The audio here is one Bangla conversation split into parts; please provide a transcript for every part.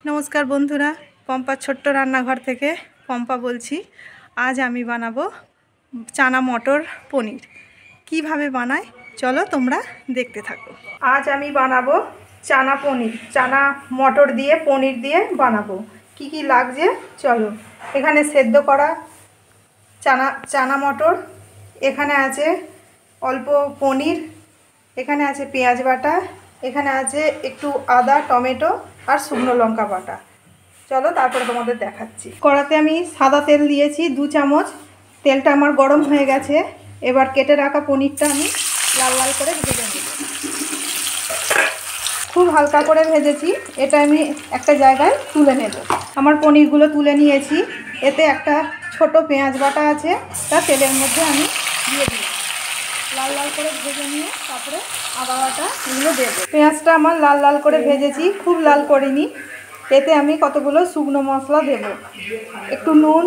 নমস্কার বন্ধুরা, পম্পার ছোট্ট রান্নাঘর থেকে পম্পা বলছি। আজ আমি বানাবো চানা মটর পনির। কিভাবে বানাই চলো তোমরা দেখতে থাকো। আজ আমি বানাবো চানা পনির, চানা মটর দিয়ে পনির দিয়ে বানাবো। কি কি লাগছে চলো। এখানে সেদ্ধ করা চানা মটর, এখানে আছে অল্প পনির, এখানে আছে পেঁয়াজ বাটা, এখানে আছে একটু আদা, টমেটো আর শুকনো লঙ্কা বাটা। চলো তারপরে তোমাদের দেখাচ্ছি। কড়াতে আমি সাদা তেল দিয়েছি 2 চামচ। তেলটা আমার গরম হয়ে গেছে। এবার কেটে রাখা পনিরটা আমি লাল লাল করে ভেজে নেব। খুব হালকা করে ভেজেছি। এটা আমি একটা জায়গায় তুলে নেব। আমার পনিরগুলো তুলে নিয়েছি। এতে একটা ছোট পেঁয়াজ বাটা আছে, তা তেলের মধ্যে আমি দিয়ে দিলাম। লাল লাল করে ভেজে নিয়ে তারপরে আদা বাটা এগুলো দেবো। পেঁয়াজটা আমার লাল লাল করে ভেজেছি, খুব লাল করিনি। এতে আমি কতগুলো শুকনো মশলা দেব। একটু নুন,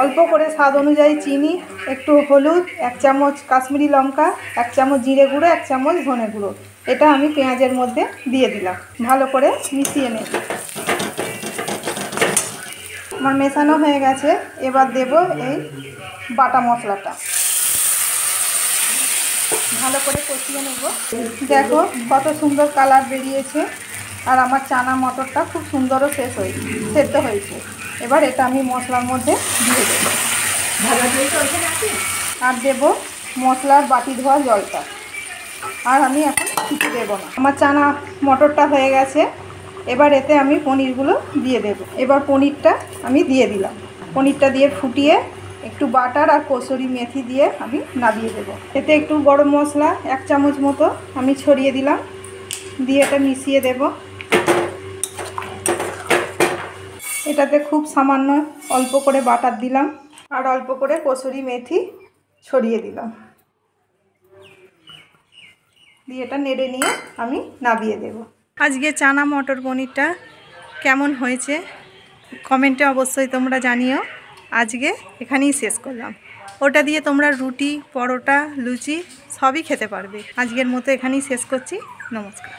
অল্প করে স্বাদ অনুযায়ী চিনি, একটু হলুদ, 1 চামচ কাশ্মীরি লঙ্কা, 1 চামচ জিরে গুঁড়ো, 1 চামচ ধনে গুঁড়ো। এটা আমি পেঁয়াজের মধ্যে দিয়ে দিলাম। ভালো করে মিশিয়ে নেব। আমার মেশানো হয়ে গেছে। এবার দেব এই বাটা মশলাটা। ভালো করে কষিয়ে নেব। দেখো কত সুন্দর কালার বেরিয়েছে, আর আমার চানা মটরটা খুব সুন্দরও সেদ্ধ হয়েছে। এবার এটা আমি মশলার মধ্যে দিয়ে দেব। আর দেব মশলার বাটি ধোয়া জলটা। আর আমি এখন কিছু দেবো না। আমার চানা মটরটা হয়ে গেছে। এবার এতে আমি পনিরগুলো দিয়ে দেব। এবার পনিরটা আমি দিয়ে দিলাম। পনিরটা দিয়ে ফুটিয়ে একটু বাটার আর কসুরি মেথি দিয়ে আমি নামিয়ে দেবো। এতে একটু গরম মশলা 1 চামচ মতো আমি ছড়িয়ে দিলাম। দিয়ে এটা মিশিয়ে দেব। এটাতে খুব সামান্য অল্প করে বাটার দিলাম আর অল্প করে কসুরি মেথি ছড়িয়ে দিলাম। দিয়ে এটা নেড়ে নিয়ে আমি নামিয়ে দেব। আজকে চানা মটর পনিরটা কেমন হয়েছে কমেন্টে অবশ্যই তোমরা জানিও। আজকে এখানেই শেষ করলাম। ওটা দিয়ে তোমরা রুটি, পরোটা, লুচি সবই খেতে পারবে। আজকের মতো এখানেই শেষ করছি। নমস্কার।